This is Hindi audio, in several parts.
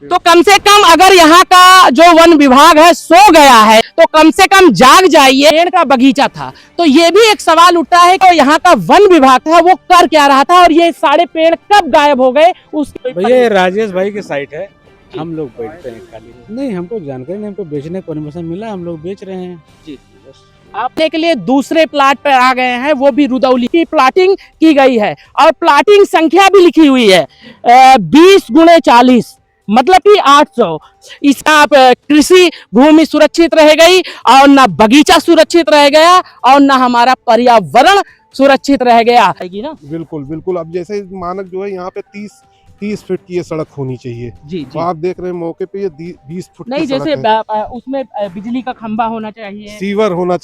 तो कम से कम अगर यहाँ का जो वन विभाग है सो गया है तो कम से कम जाग जाइए। पेड़ का बगीचा था तो ये भी एक सवाल उठता है कि यहाँ का वन विभाग था वो कर क्या रहा था और ये सारे पेड़ कब गायब हो गए। भैया राजेश भाई की साइट है, हम लोग बैठते हैं खाली। नहीं, हमको जानकारी नहीं, हमको बेचने का परमिशन मिला, हम लोग बेच रहे हैं जी। आपने के लिए दूसरे प्लाट पर आ गए हैं, वो भी रुदौली की प्लाटिंग की गई है और प्लाटिंग संख्या भी लिखी हुई है 20x40 मतलब कि 800। इसका कृषि भूमि सुरक्षित रह गई और ना बगीचा सुरक्षित रह गया और ना हमारा पर्यावरण सुरक्षित रह गया ना। बिल्कुल बिल्कुल। अब जैसे मानक जो है यहाँ पे 30 फीट की ये सड़क होनी चाहिए जी। तो आप देख रहे हैं मौके पे ये 20 फुट नहीं, जैसे उसमें बिजली का खंभा होना चाहिए, सीवर होना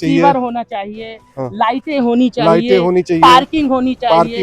चाहिए, हाँ। लाइटें होनी चाहिए, पार्किंग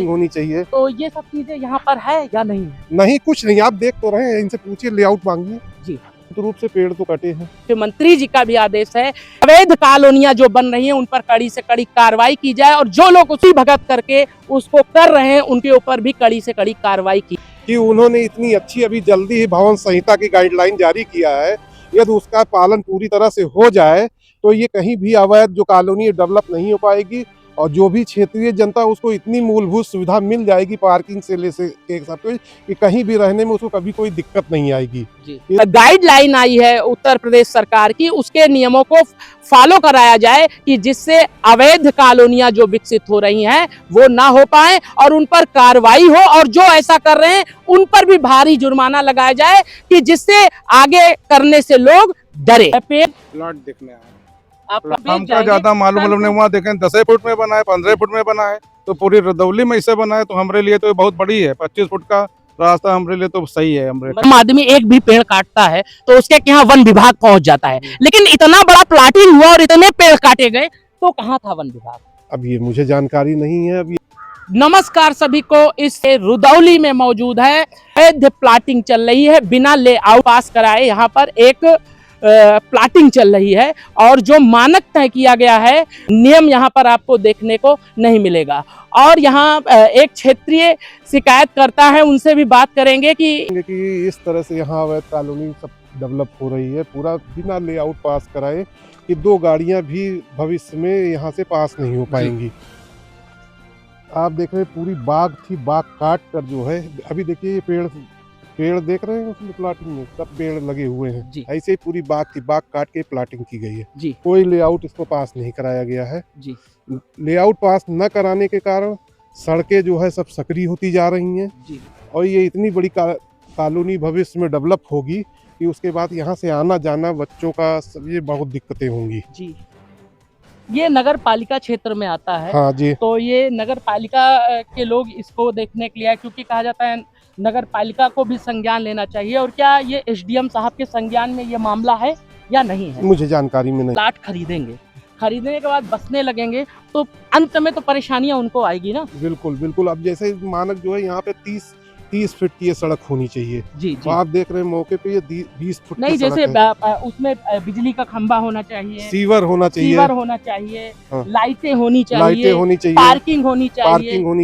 होनी चाहिए। तो ये सब चीजें यहाँ पर है या नहीं? नहीं, कुछ नहीं। आप देख तो रहे हैं, इनसे पूछिए, लेआउट मांगिए जी। तो रूप से पेड़ तो कटे हैं। तो मंत्री जी का भी आदेश है अवैध कॉलोनियां जो बन रही हैं उन पर कड़ी से कड़ी कार्रवाई की जाए और जो लोग उसी भगत करके उसको कर रहे हैं उनके ऊपर भी कड़ी से कड़ी कार्रवाई की। कि उन्होंने इतनी अच्छी अभी जल्दी ही भवन संहिता की गाइडलाइन जारी किया है, यदि उसका पालन पूरी तरह से हो जाए तो ये कहीं भी अवैध जो कॉलोनी डेवलप नहीं हो पाएगी और जो भी क्षेत्रीय जनता उसको इतनी मूलभूत सुविधा मिल जाएगी पार्किंग से ले से एक साथ कि कहीं भी रहने में उसको कभी कोई दिक्कत नहीं आएगी। गाइडलाइन आई है उत्तर प्रदेश सरकार की, उसके नियमों को फॉलो कराया जाए कि जिससे अवैध कॉलोनियां जो विकसित हो रही हैं वो ना हो पाए और उन पर कार्रवाई हो और जो ऐसा कर रहे हैं उन पर भी भारी जुर्माना लगाया जाए कि जिससे आगे करने से लोग डरे। प्लॉट देखने आए, हमका ज्यादा मालूम नहीं। वहाँ देखें 10 फुट में बना है, 15 फुट में बना है, तो पूरी रुदौली में इसे बना है तो हमारे लिए तो बहुत बड़ी है। 25 फुट का रास्ता हमारे लिए तो सही है। आदमी एक भी पेड़ काटता है तो उसके यहाँ वन विभाग पहुंच जाता है, लेकिन इतना बड़ा प्लाटिंग हुआ और इतने पेड़ काटे गए तो कहाँ था वन विभाग? अब ये मुझे जानकारी नहीं है। अभी नमस्कार सभी को, इस रुदौली में मौजूद है, अवैध प्लाटिंग चल रही है, बिना लेआउट पास कराए यहाँ पर एक प्लाटिंग चल रही है और जो मानक तय किया गया है नियम यहाँ पर आपको देखने को नहीं मिलेगा। और यहाँ एक क्षेत्रीय शिकायत करता है, उनसे भी बात करेंगे कि इस तरह से यहाँ अवैध कॉलोनी सब डेवलप हो रही है पूरा बिना लेआउट पास कराए कि 2 गाड़ियां भी भविष्य में यहाँ से पास नहीं हो पाएंगी। आप देख रहे हैं पूरी बाग थी, बाग काट कर जो है अभी देखिए ये पेड़ देख रहे हैं उसमें प्लाटिंग में सब पेड़ लगे हुए हैं जी। ऐसे ही पूरी बाग थी, बाग काट के प्लाटिंग की गई है जी। कोई लेआउट इसको पास नहीं कराया गया है जी। लेआउट पास न कराने के कारण सड़कें जो है सब सकरी होती जा रही हैं जी। और ये इतनी बड़ी कॉलोनी भविष्य में डेवलप होगी कि उसके बाद यहाँ से आना जाना बच्चों का सब ये बहुत दिक्कतें होंगी जी। ये नगर पालिका क्षेत्र में आता है। हाँ जी। तो ये नगर पालिका के लोग इसको देखने के लिए आए, क्योंकि कहा जाता है नगर पालिका को भी संज्ञान लेना चाहिए। और क्या ये एसडीएम साहब के संज्ञान में ये मामला है या नहीं है? मुझे जानकारी में नहीं। प्लाट खरीदने के बाद बसने लगेंगे तो अंत में तो परेशानियां उनको आएगी ना। बिल्कुल बिल्कुल। अब जैसे मानक जो है यहाँ पे 30 फीट की ये सड़क होनी चाहिए जी। तो आप देख रहे हैं मौके पे ये 20 फुट नहीं, जैसे उसमें बिजली का खंभा होना चाहिए, सीवर होना चाहिए, हाँ। लाइटें होनी चाहिए, पार्किंग होनी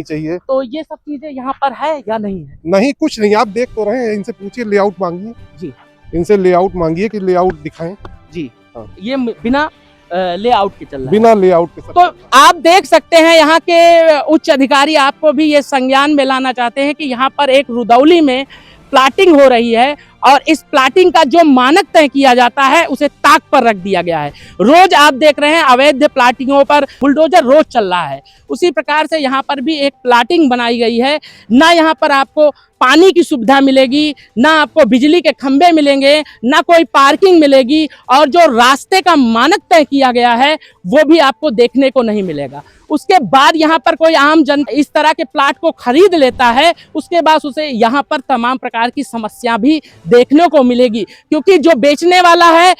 चाहिए। तो ये सब चीजें यहाँ पर है या नहीं है? नहीं, कुछ नहीं। आप देख तो रहे हैं, इनसे पूछिए, लेआउट मांगिए जी। इनसे लेआउट मांगिए कि लेआउट दिखाएं जी। हाँ। ये बिना लेआउट के चल रहा है, बिना लेआउट के। तो आप देख सकते हैं यहाँ के उच्च अधिकारी आपको भी ये संज्ञान में लाना चाहते हैं कि यहाँ पर एक रुदौली में प्लाटिंग हो रही है और इस प्लाटिंग का जो मानक तय किया जाता है उसे ताक पर रख दिया गया है। रोज आप देख रहे हैं अवैध प्लाटिंगों पर बुलडोजर रोज चल रहा है, उसी प्रकार से यहाँ पर भी एक प्लाटिंग बनाई गई है। ना यहाँ पर आपको पानी की सुविधा मिलेगी, ना आपको बिजली के खंभे मिलेंगे, ना कोई पार्किंग मिलेगी और जो रास्ते का मानक तय किया गया है वो भी आपको देखने को नहीं मिलेगा। उसके बाद यहाँ पर कोई आम जन इस तरह के प्लाट को खरीद लेता है, उसके बाद उसे यहाँ पर तमाम प्रकार की समस्या भी देखने को मिलेगी, क्योंकि जो बेचने वाला है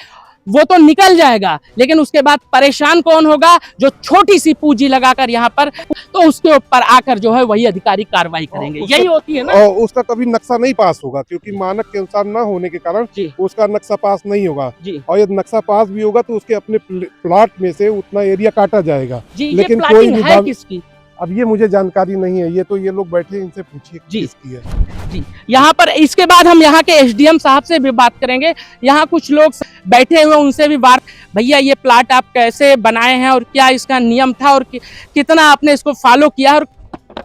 वो तो निकल जाएगा, लेकिन उसके बाद परेशान कौन होगा? जो छोटी सी पूंजी लगाकर यहाँ पर, तो उसके ऊपर आकर जो है वही अधिकारी कार्रवाई करेंगे। यही होती है ना। और उसका कभी नक्शा नहीं पास होगा क्योंकि मानक के अनुसार न होने के कारण उसका नक्शा पास नहीं होगा जी। और यदि नक्शा पास भी होगा तो उसके अपने प्लॉट में से उतना एरिया काटा जाएगा जी। लेकिन कोई है किसकी? अब ये मुझे जानकारी नहीं है, ये तो ये लोग बैठे इनसे पूछिए किसकी है। जी, यहाँ पर इसके बाद हम यहाँ के एसडीएम साहब से भी बात करेंगे। यहाँ कुछ लोग बैठे हुए उनसे भी बात। भैया, ये प्लाट आप कैसे बनाए हैं और क्या इसका नियम था और कितना आपने इसको फॉलो किया, और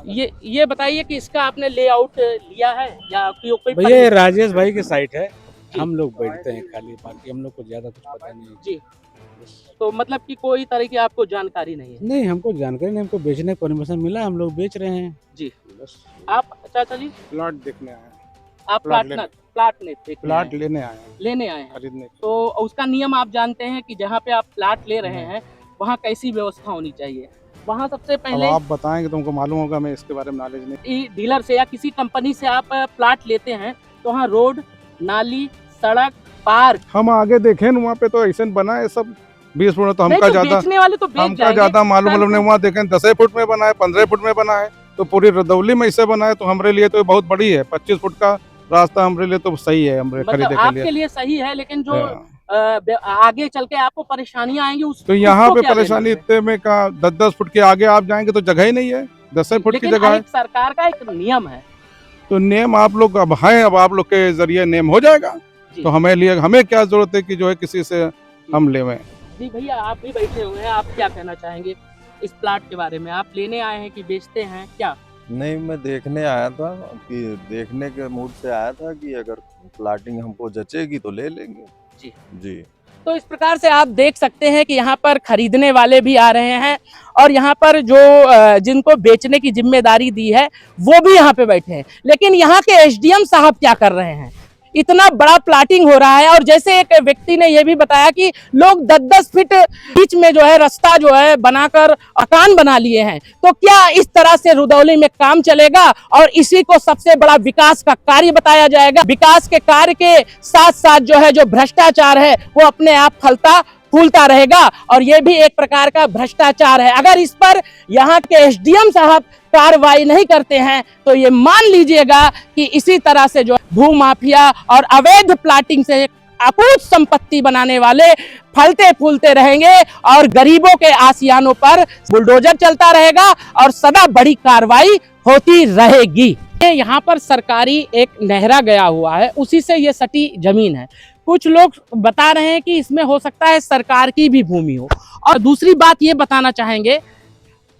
ये बताइए कि इसका आपने लेआउट लिया है या कोई भैया ये राजेश भाई की साइट है, हम लोग बैठते हैं खाली, बाकी हम लोग को ज्यादा कुछ पता नहीं है जी। तो मतलब कि कोई तरह की आपको जानकारी नहीं है? नहीं, हमको जानकारी नहीं, हमको बेचने का परमिशन मिला, हम लोग बेच रहे हैं जी। बस। आप चाचा जी, प्लाट देखने आए हैं, आप प्लाट लेने आए हैं, लेने आए हैं खरीदने। तो उसका नियम आप जानते हैं कि जहाँ पे आप प्लाट ले रहे हैं वहाँ कैसी व्यवस्था होनी चाहिए? वहाँ सबसे पहले आप बताएंगे, तुमको मालूम होगा, मैं इसके बारे में नॉलेज नहीं। डीलर से या किसी कंपनी से आप प्लाट लेते हैं तो वहाँ रोड, नाली, सड़क, पार्क, हम आगे देखें न, वहाँ पे तो ऐसे बना है सब 20 फुट, तो हमका ज्यादा बेचने वाले तो बेच हमका जाएंगे। ज्यादा मालूम नहीं। वहाँ देखें 10 फुट में बना है, 15 फुट में बना है, तो पूरी रदौली में ऐसे बना है, तो हमारे लिए तो बहुत बड़ी है। 25 फुट का रास्ता हमारे लिए तो सही है, हमारे मतलब खरीदने के आपके लिए सही है, लेकिन जो आगे चल के आपको परेशानियां आएंगी तो यहाँ पे परेशानी इतने में का 10-10 फुट के आगे आप जाएंगे तो जगह ही नहीं है, 10 फुट की जगह है। सरकार का एक नियम है, तो नियम आप लोग अब हैं, अब आप लोग के जरिए नियम हो जाएगा, तो हमें क्या जरूरत है कि जो है किसी से हम लेवें। जी भैया, आप भी बैठे हुए हैं, आप क्या कहना चाहेंगे इस प्लाट के बारे में? आप लेने आए हैं कि बेचते हैं क्या? नहीं, मैं देखने आया था, कि देखने के मूड से आया था कि अगर प्लाटिंग हमको जचेगी तो ले लेंगे। जी जी। तो इस प्रकार से आप देख सकते हैं कि यहाँ पर खरीदने वाले भी आ रहे हैं और यहाँ पर जो जिनको बेचने की जिम्मेदारी दी है वो भी यहाँ पे बैठे हैं। लेकिन यहाँ के एसडीएम साहब क्या कर रहे हैं? इतना बड़ा प्लाटिंग हो रहा है और जैसे एक व्यक्ति ने यह भी बताया कि लोग 10-10 फीट बीच में जो है रास्ता जो है बनाकर मकान बना लिए हैं। तो क्या इस तरह से रुदौली में काम चलेगा? और इसी को सबसे बड़ा विकास का कार्य बताया जाएगा। विकास के कार्य के साथ साथ जो है जो भ्रष्टाचार है वो अपने आप फलता फूलता रहेगा और ये भी एक प्रकार का भ्रष्टाचार है। अगर इस पर यहाँ के एसडीएम साहब कार्रवाई नहीं करते हैं तो ये मान लीजिएगा कि इसी तरह से जो भू माफिया और अवैध प्लाटिंग से अकूत संपत्ति बनाने वाले फलते फूलते रहेंगे और गरीबों के आसियानों पर बुलडोजर चलता रहेगा और सदा बड़ी कार्रवाई होती रहेगी। यहाँ पर सरकारी एक नहरा गया हुआ है, उसी से ये सटी जमीन है। कुछ लोग बता रहे हैं कि इसमें हो सकता है सरकार की भी भूमि हो। और दूसरी बात ये बताना चाहेंगे,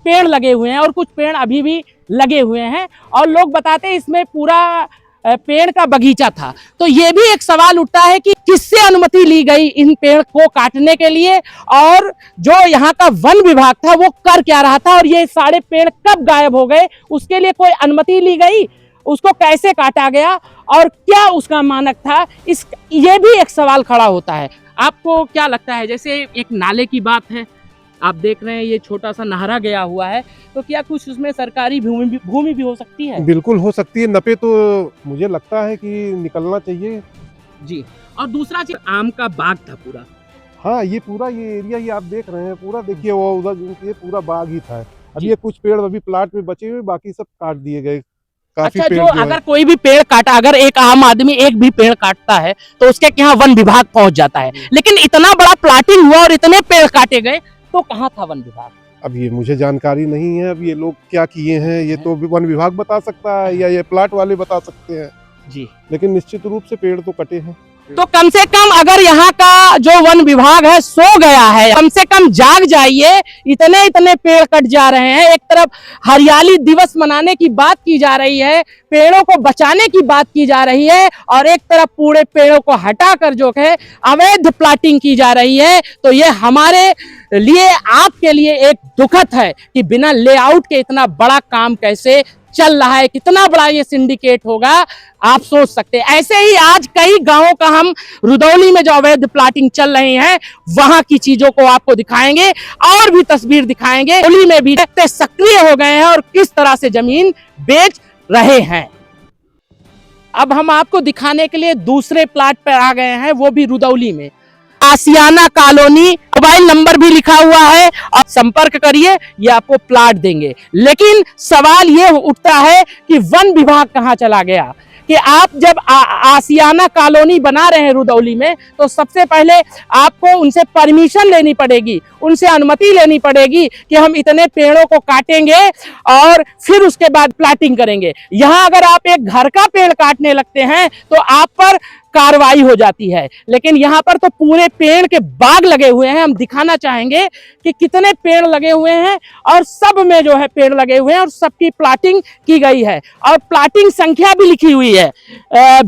पेड़ लगे हुए हैं और कुछ पेड़ अभी भी लगे हुए हैं और लोग बताते हैं इसमें पूरा पेड़ का बगीचा था। तो ये भी एक सवाल उठता है कि किससे अनुमति ली गई इन पेड़ को काटने के लिए और जो यहाँ का वन विभाग था वो कर क्या रहा था और ये सारे पेड़ कब गायब हो गए, उसके लिए कोई अनुमति ली गई, उसको कैसे काटा गया और क्या उसका मानक था, ये भी एक सवाल खड़ा होता है। आपको क्या लगता है? जैसे एक नाले की बात है, आप देख रहे हैं ये छोटा सा नहरा गया हुआ है, तो क्या कुछ उसमें सरकारी भूमि भी हो सकती है? बिल्कुल हो सकती है, नपे तो मुझे लगता है कि निकलना चाहिए जी। और दूसरा चीज, आम का बाग था पूरा। हाँ, ये पूरा ये एरिया ही आप देख रहे हैं, पूरा देखिए वो उधर ये पूरा बाग ही था। अभी ये कुछ पेड़ अभी प्लाट में बचे हुए, बाकी सब काट दिए गए। काफी अच्छा, पेड़ जो अगर कोई भी पेड़ काटा, अगर एक आम आदमी एक भी पेड़ काटता है तो उसके यहाँ वन विभाग पहुंच जाता है, लेकिन इतना बड़ा प्लाटिंग हुआ और इतने पेड़ काटे गए तो कहाँ था वन विभाग? अब ये मुझे जानकारी नहीं है, अब ये लोग क्या किए हैं ये तो वन विभाग बता सकता है या ये प्लाट वाले बता सकते हैं जी, लेकिन निश्चित रूप से पेड़ तो कटे हैं। तो कम से कम अगर यहाँ का जो वन विभाग है सो गया है, कम से कम जाग जाइए। इतने इतने पेड़ कट जा रहे हैं, एक तरफ हरियाली दिवस मनाने की बात की जा रही है, पेड़ों को बचाने की बात की जा रही है और एक तरफ पूरे पेड़ों को हटाकर जो है अवैध प्लाटिंग की जा रही है। तो ये हमारे लिए, आपके लिए एक दुखद है कि बिना लेआउट के इतना बड़ा काम कैसे चल रहा है, कितना बड़ा ये सिंडिकेट होगा आप सोच सकते हैं। ऐसे ही आज कई गांवों का हम रुदौली में जो अवैध प्लाटिंग चल रही है वहां की चीजों को आपको दिखाएंगे और भी तस्वीर दिखाएंगे। रुदौली में भी सक्रिय हो गए हैं और किस तरह से जमीन बेच रहे हैं। अब हम आपको दिखाने के लिए दूसरे प्लाट पर आ गए हैं, वो भी रुदौली में, आसियाना कॉलोनी। मोबाइल नंबर भी लिखा हुआ है, आप संपर्क करिए, ये आपको प्लाट देंगे। लेकिन सवाल ये उठता है कि वन विभाग कहाँ चला गया? कि आप जब आशियाना कॉलोनी बना रहे हैं रुदौली में, तो सबसे पहले आपको उनसे परमिशन लेनी पड़ेगी, उनसे अनुमति लेनी पड़ेगी कि हम इतने पेड़ों को काटेंगे और फिर उसके बाद प्लाटिंग करेंगे। यहाँ अगर आप एक घर का पेड़ काटने लगते हैं तो आप पर कार्रवाई हो जाती है, लेकिन यहाँ पर तो पूरे पेड़ के बाग लगे हुए हैं। हम दिखाना चाहेंगे कि कितने पेड़ लगे हुए हैं और सब में जो है पेड़ लगे हुए हैं और सबकी प्लाटिंग की गई है और प्लाटिंग संख्या भी लिखी हुई है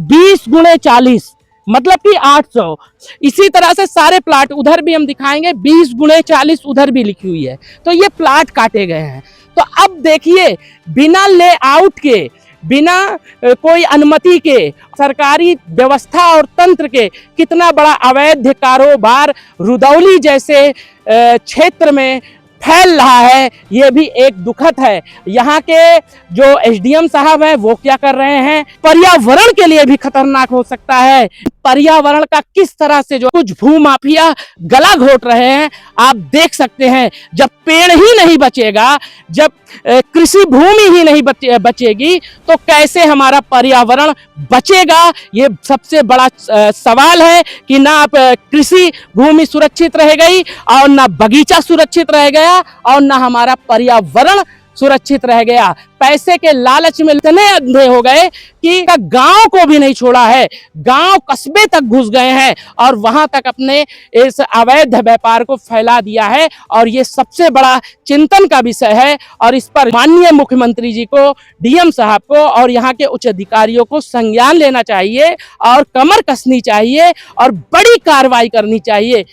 20x40, मतलब कि 800। इसी तरह से सारे प्लाट उधर भी हम दिखाएंगे, 20x40 उधर भी लिखी हुई है। तो ये प्लाट काटे गए हैं। तो अब देखिए, बिना लेआउट के, बिना कोई अनुमति के, सरकारी व्यवस्था और तंत्र के कितना बड़ा अवैध कारोबार रुदौली जैसे क्षेत्र में फैल रहा है, ये भी एक दुखद है। यहाँ के जो एसडीएम साहब हैं वो क्या कर रहे हैं, पर्यावरण के लिए भी खतरनाक हो सकता है। पर्यावरण का किस तरह से जो कुछ भूमाफिया गला घोट रहे हैं आप देख सकते हैं। जब पेड़ ही नहीं बचेगा, जब कृषि भूमि ही नहीं बचेगी, तो कैसे हमारा पर्यावरण बचेगा? ये सबसे बड़ा सवाल है कि ना कृषि भूमि सुरक्षित रह गई और ना बगीचा सुरक्षित रह गया और ना हमारा पर्यावरण सुरक्षित रह गया। पैसे के लालच में इतने अंधे हो गए कि गांव को भी नहीं छोड़ा है, गांव कस्बे तक घुस गए हैं और वहां तक अपने इस अवैध व्यापार को फैला दिया है। और ये सबसे बड़ा चिंतन का विषय है और इस पर माननीय मुख्यमंत्री जी को, डीएम साहब को और यहाँ के उच्च अधिकारियों को संज्ञान लेना चाहिए और कमर कसनी चाहिए और बड़ी कार्रवाई करनी चाहिए,